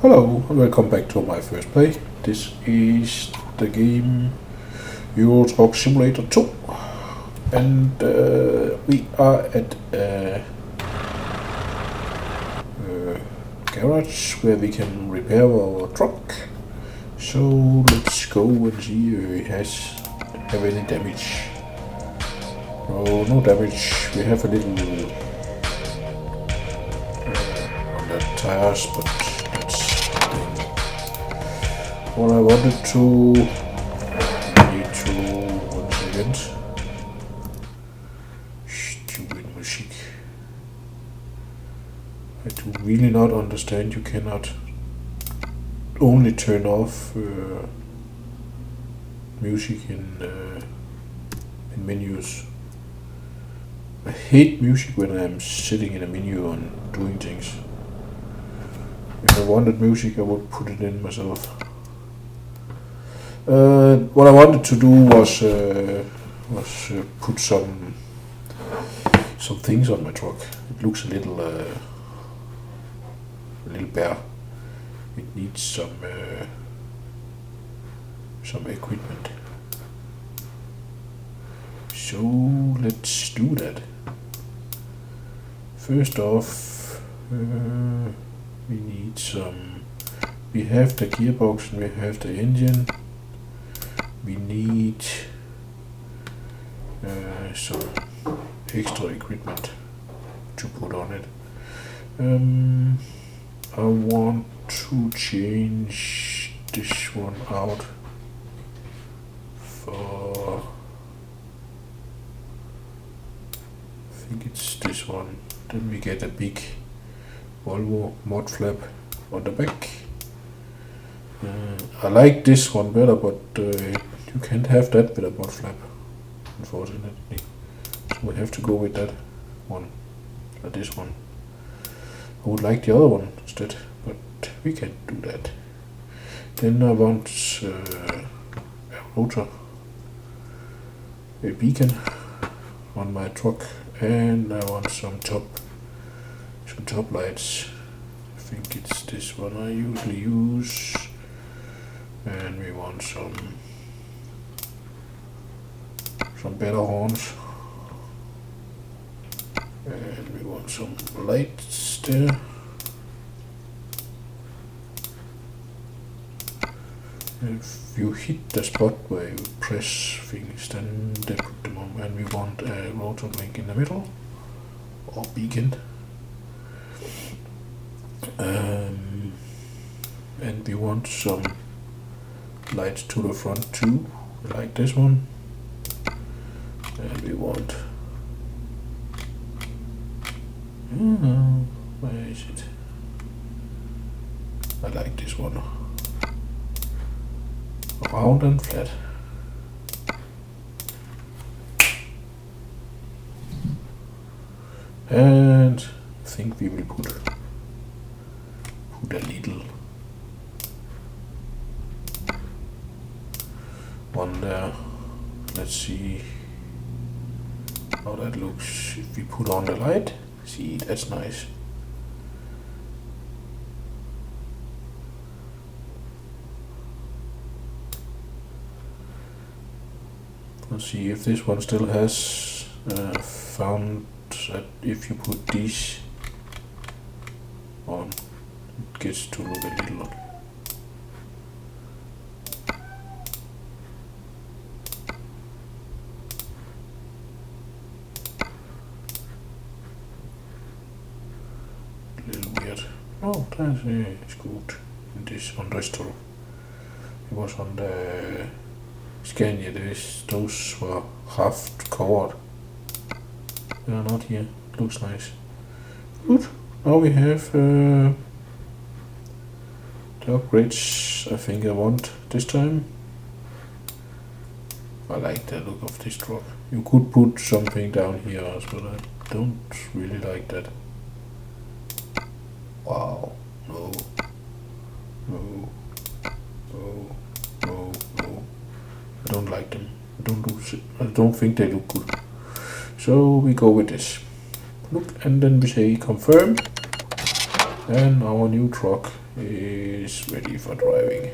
Hello and welcome back to my first play. This is the game Euro Truck Simulator 2 and we are at a garage where we can repair our truck. So let's go and see if it have any damage. No damage. We have a little on the tires, but what I wanted to need to once again. Stupid music. I do really not understand. You cannot only turn off music in menus. I hate music when I'm sitting in a menu and doing things. If I wanted music, I would put it in myself. What I wanted to do was put some things on my truck. It looks a little bare. It needs some equipment. So let's do that. First off, we need some. We have the gearbox and we have the engine. We need some extra equipment to put on it. I want to change this one out for, I think it's this one. Then we get a big Volvo mud flap on the back. I like this one better, but you can't have that with a mud flap, unfortunately. So we have to go with that one, or this one. I would like the other one instead, but we can't do that. Then I want a rotor, a beacon on my truck, and I want some top lights. I think it's this one I usually use. And we want some better horns, and we want some lights there. If you hit the spot where you press things, then they put them on. And we want a rotor link in the middle, or beacon. And we want some lights to the front too, like this one. And we want, where is it? I like this one, round and flat. And I think we will put a little one there. Let's see how that looks if we put on the light. See, that's nice. Let's see if this one still has found that if you put these on, it gets to look a little. Oh, that is good. On this tool. It was on the Scania. Those were half covered. They are not here. Looks nice. Good. Now we have the upgrades I think I want this time. I like the look of this truck. You could put something down here as well. I don't really like that. Wow, no. I don't like them. I don't think they look good. So we go with this. Look, and then we say confirm. And our new truck is ready for driving.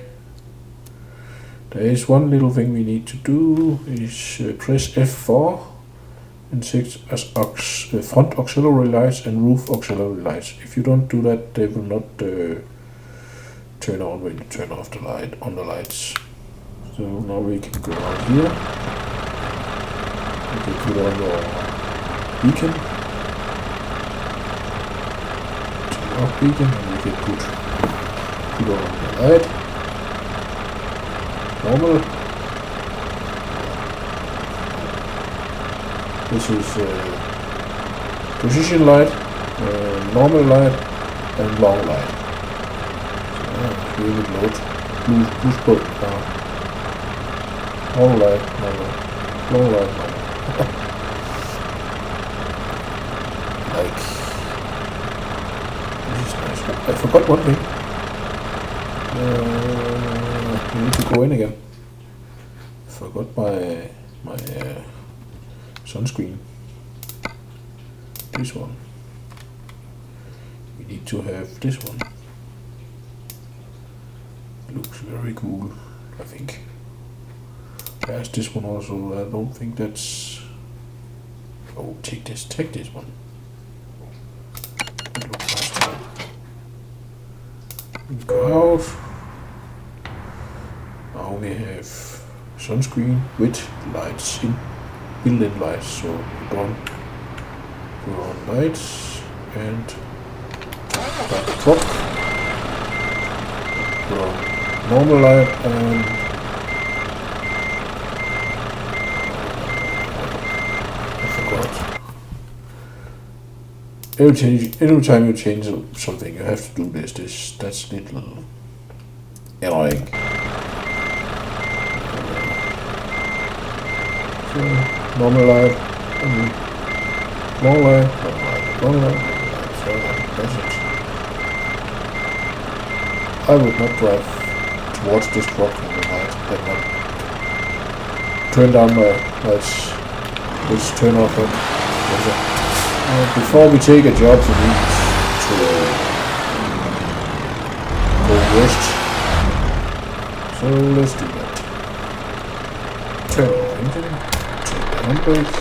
There is one little thing we need to do, is press F4 and set as front auxiliary lights and roof auxiliary lights. If you don't do that, they will not turn on when you turn off the light on the lights. So now we can go out here. We can put on the beacon. Turn off beacon, and we can put on the light. Normal. This is position light, normal light, and long light. So here we load push button now. Long light, normal. Long light, normal. Like, this is nice. I forgot one thing. We need to go in again. Forgot my sunscreen. This one. We need to have this one. Looks very cool, I think. There's this one also. I don't think that's. Oh, take this one. It looks nice too. We go out. Now we have sunscreen with lights in. Built-in lights, so put on lights and start the truck. Put on normal light and I forgot. Every time you change something, you have to do this. That's a little annoying. So, normal light, long light, long light, so that's it. I would not drive towards this truck in the night, that one. Turn down my lights, let's turn off it. Before we take a job, we need to go west, so let's do that. Turn off engine. Handbrake,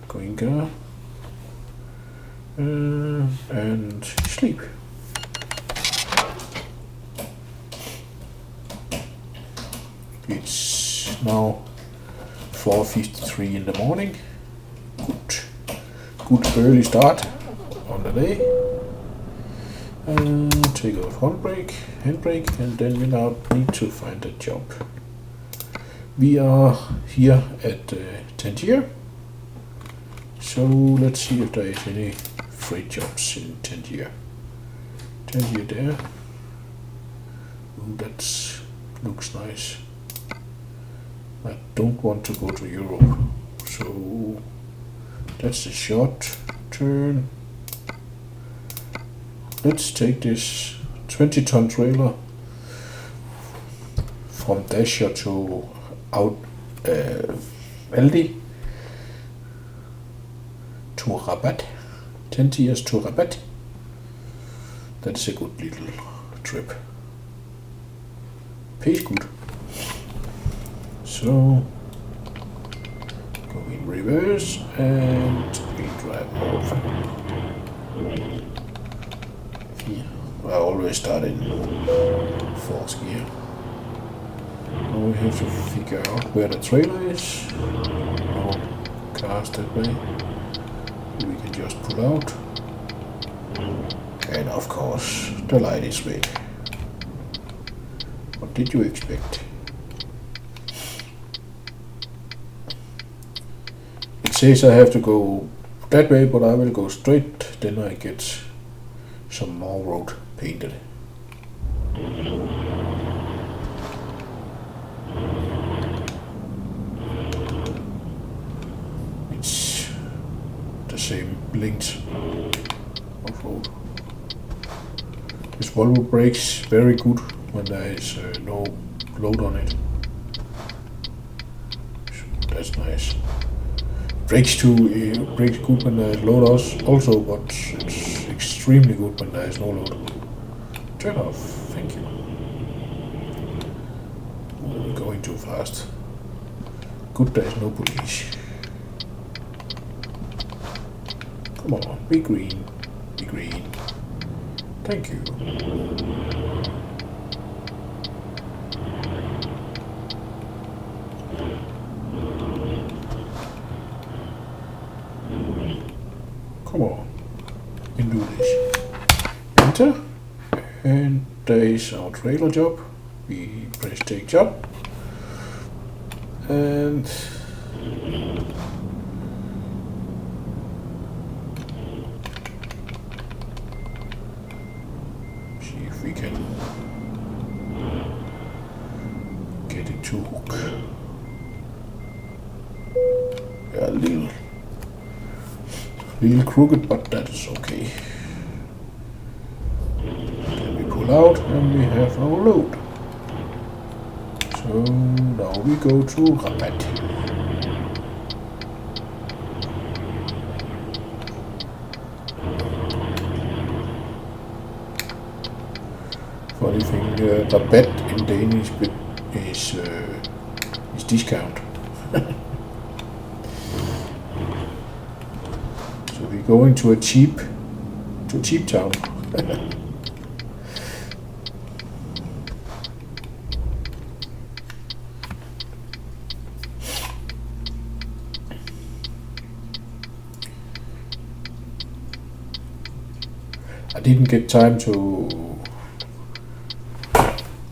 going car, and sleep. It's now 4:53 in the morning. Good early start on the day. Take off handbrake, and then we now need to find a job. We are here at Tangier, so let's see if there is any free jobs in Tangier. Tangier there. Ooh, that looks nice. I don't want to go to Europe, so that's a short turn. Let's take this 20-ton trailer from Tangier to out Aldi to Rabat, 10 years to Rabat. That's a good little trip. Pays good. So go in reverse and we drive over. Here. I always start in fourth gear. Now we have to figure out where the trailer is. No cars that way. We can just pull out. And of course, the light is red. What did you expect? It says I have to go that way, but I will go straight. Then I get some more road painted. It's the same length of road. This Volvo brakes very good when there is no load on it. So that's nice. Brakes good when there is load also, but it's extremely good when there is no load. Turn off. Thank you. Oh, we're going too fast. Good, there is no police. Come on, be green. Be green. Thank you. Come on. We can do this. Enter. And there is our trailer job. We press take job. And see if we can get it to hook. Yeah, a little crooked, but that is okay. Then we pull out and we have our load. So now we go to Rabat. Funny thing, Rabat in Danish is discount. So we're going to a cheap town. I didn't get time to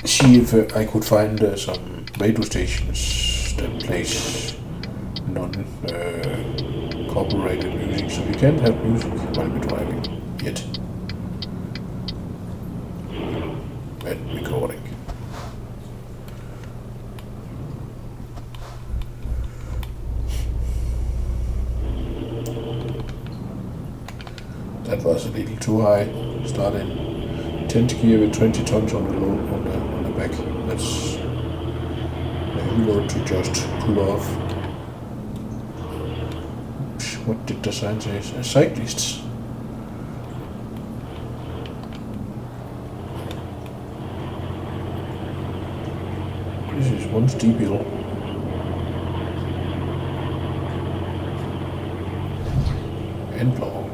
see if I could find some radio stations that plays non-copyrighted music, so we can't have music while we're driving yet. And recording. That was a little too high. Starting Tangier with 20 tons on the load on the back. That's a heavy load to just pull off. Oops, what did the sign say? Cyclists. This is one steep hill. And long.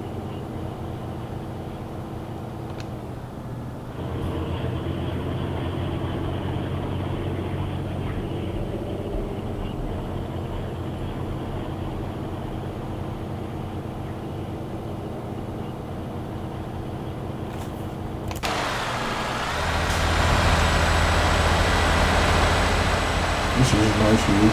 This is a nice view.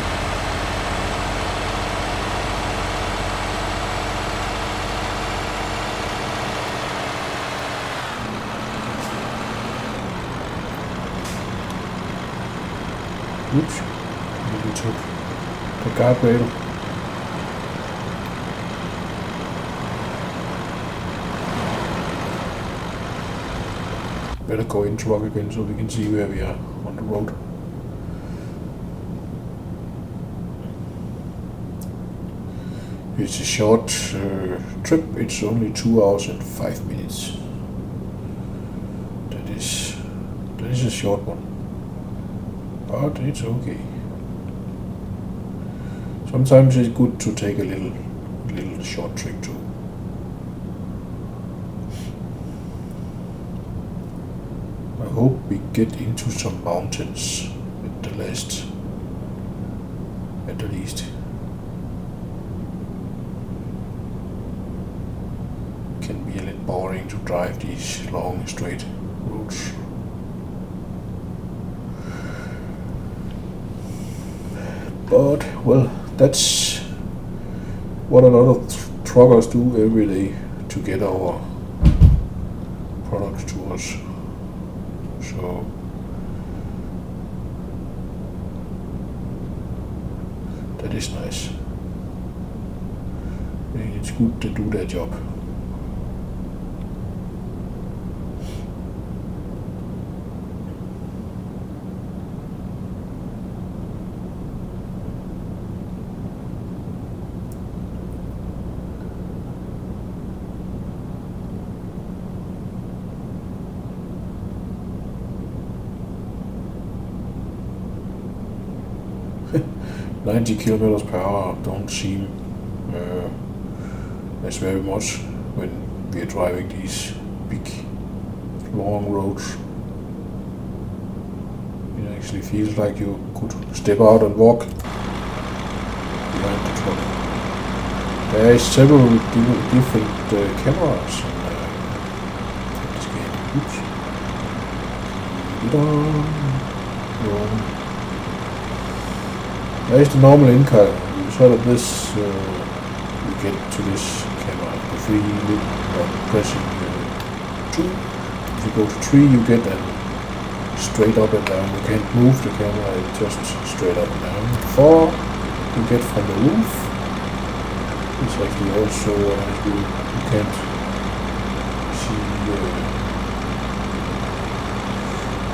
Oops, maybe took the guardrail. Better go in truck again so we can see where we are on the road. It's a short trip, it's only 2 hours and 5 minutes. That is a short one, but it's okay. Sometimes it's good to take a little short trip too. I hope we get into some mountains at the least. Can be a little boring to drive these long straight roads. But well, that's what a lot of truckers do every day to get our products to us. So that is nice. And it's good to do their job. 90 kilometers per hour don't seem as very much when we are driving these big long roads. It actually feels like you could step out and walk behind the truck. There is several different cameras in this game. Oops. There is the normal in-car. You saw that this you get to this camera. If we pressing 2, if you go to 3 you get a straight up and down. You can't move the camera, it's just straight up and down. 4 you get from the roof. It's actually also you can't see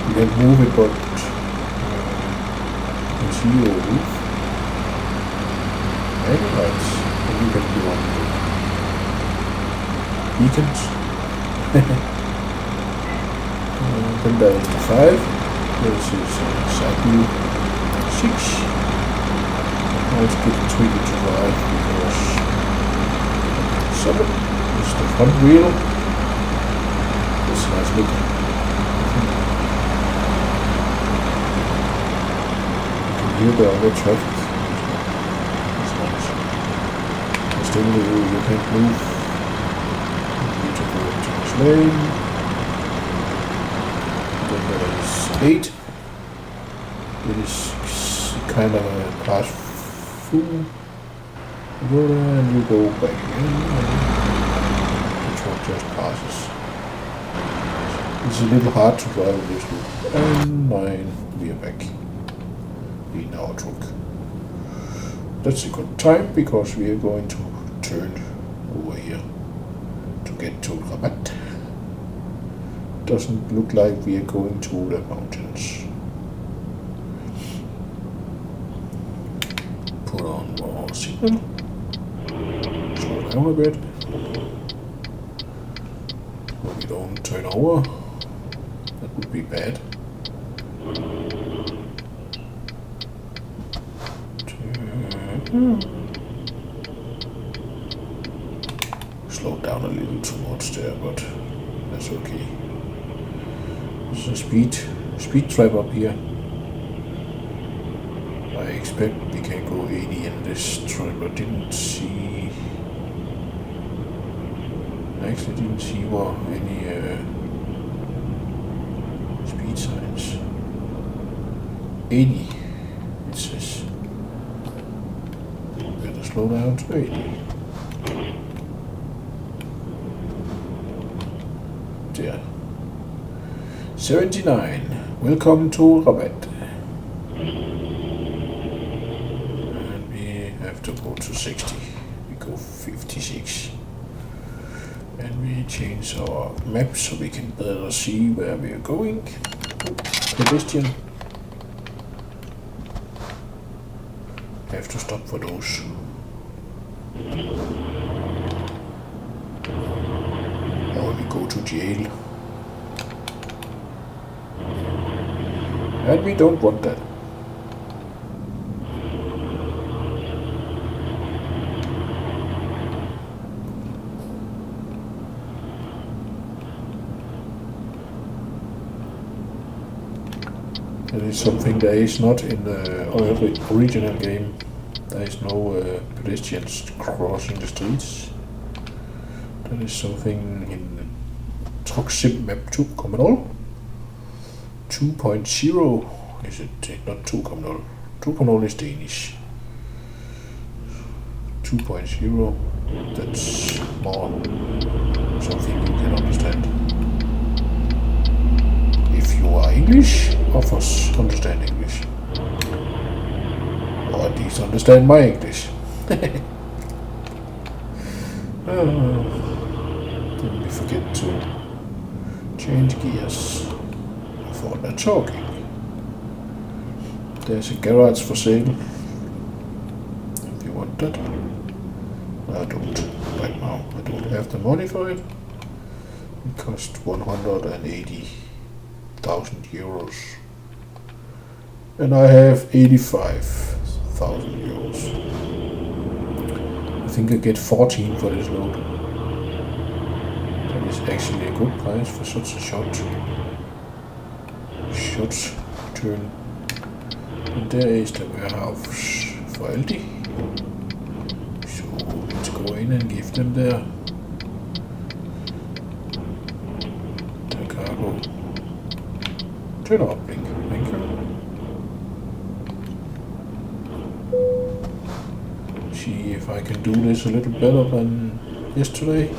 you can't move it, but you can see your roof. Lights, and you can do on the beacons. Then there is the 5. This is side view 6. Now it's getting tricky to drive because 7 is the front wheel. This is nice looking. You can hear the other traffic. You can't move. You need to go into this lane. Then there is 8. It is kind of a class 4. You go there and you go back again. And the truck just passes. It's a little hard to drive this loop. And 9, we are back in our truck. That's a good time because we are going to turn over here to get to Rabat. Doesn't look like we are going to the mountains. Put on our signal. Slow down a bit. So we don't turn over. That would be bad. Slowed down a little too much there, but that's okay. There's a speed trap up here. I expect we can go 80 in this truck, but I actually didn't see any speed signs. 80, it says. Better slow down to 80. There. 79. Welcome to Rabat. And we have to go to 60. We go 56. And we change our map so we can better see where we are going. Pedestrian. Have to stop for those. Or we go to jail. And we don't want that. That is something that is not in the original game. There is no pedestrians crossing the streets. That is something in TruckSim-Map 2.0. 2.0 is it? Not 2.0. 2.0 is Danish. 2.0, that's more something you can understand. If you are English, of course understand English. Or at least understand my English. Didn't we forget to change gears before they're talking. There's a garage for sale. If you want that. I don't right now. I don't have the money for it. It cost 180,000 euros. And I have 85 1,000 euros. I think I get 14 for this load. That is actually a good price for such a short turn. And there is the warehouse for Aldi. So let's go in and give them their cargo. Turn off blink, thank you. See if I can do this a little better than yesterday.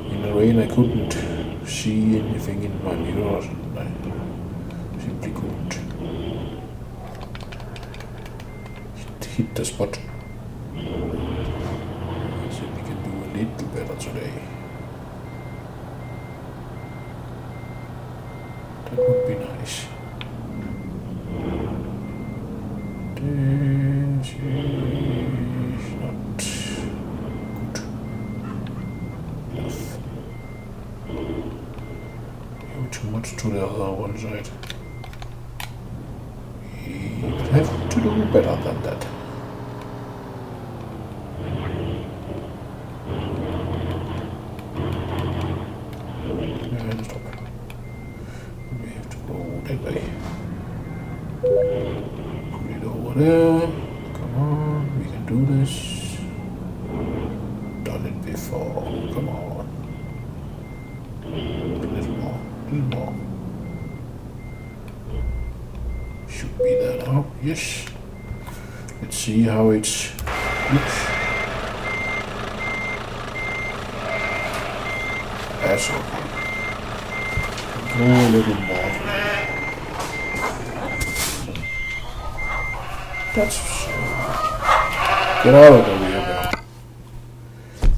In the rain I couldn't see anything in my mirrors and I simply couldn't hit the spot. Let's see if we can do a little better today. That would be nice. This is not good enough. You're too much to the other one side. We have to do better than that. And stop. We have to go that way. Put it over there. Come on, we can do this. Done it before. Come on. A little more. A little more. Should be there now. Yes. Let's see how it looks. That's okay. Go a little more. That's get out of the rear now.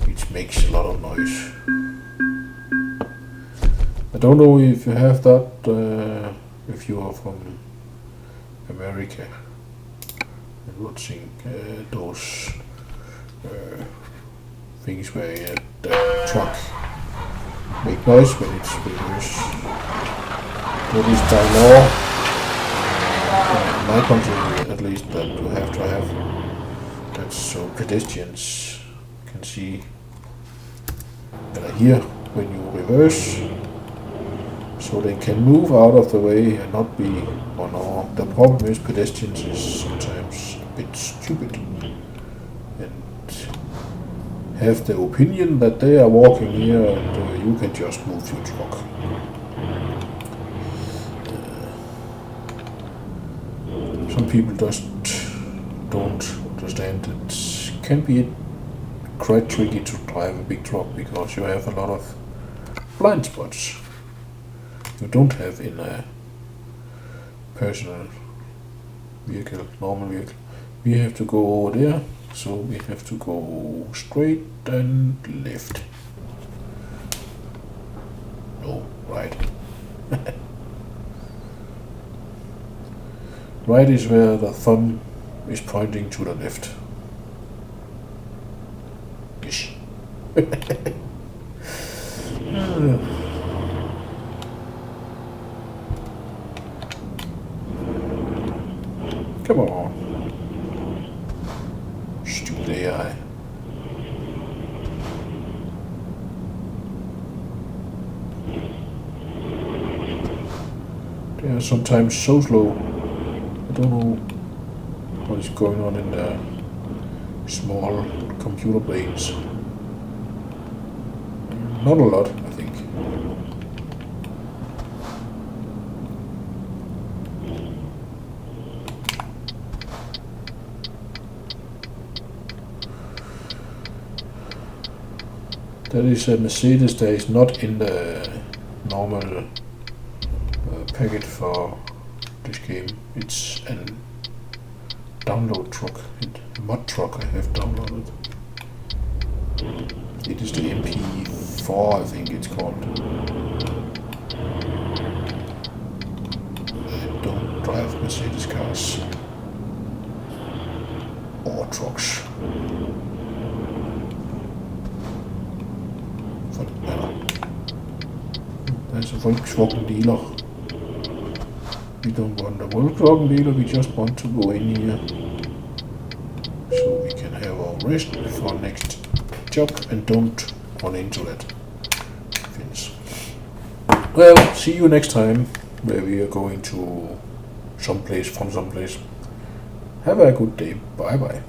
Which makes a lot of noise. I don't know if you have that if you are from America and watching those things where the truck make noise when it's reversed. That is by law. In my country, at least, that you have to have. That's so pedestrians can see and hear when you reverse, so they can move out of the way and not be on our. The problem is pedestrians is sometimes a bit stupid and have the opinion that they are walking here and you can just move your truck. Some people just don't understand it can be quite tricky to drive a big truck because you have a lot of blind spots you don't have in a personal vehicle, normal vehicle. We have to go over there, so we have to go straight and left. No, right. Right is where the thumb is pointing to the left. Yes. Come on. Stupid AI. They are sometimes so slow. I don't know what is going on in the small computer brains. Not a lot, I think. That is a Mercedes that is not in the normal packet for this game. It's a download truck, a mod truck I have downloaded. It is the MP4, I think it's called. I don't drive Mercedes cars or trucks. For that matter. There's a Volkswagen dealer. We don't want a Volkswagen dealer, we just want to go in here rest before next job and don't run into that fence. Well, see you next time where we are going to someplace. Have a good day. Bye bye.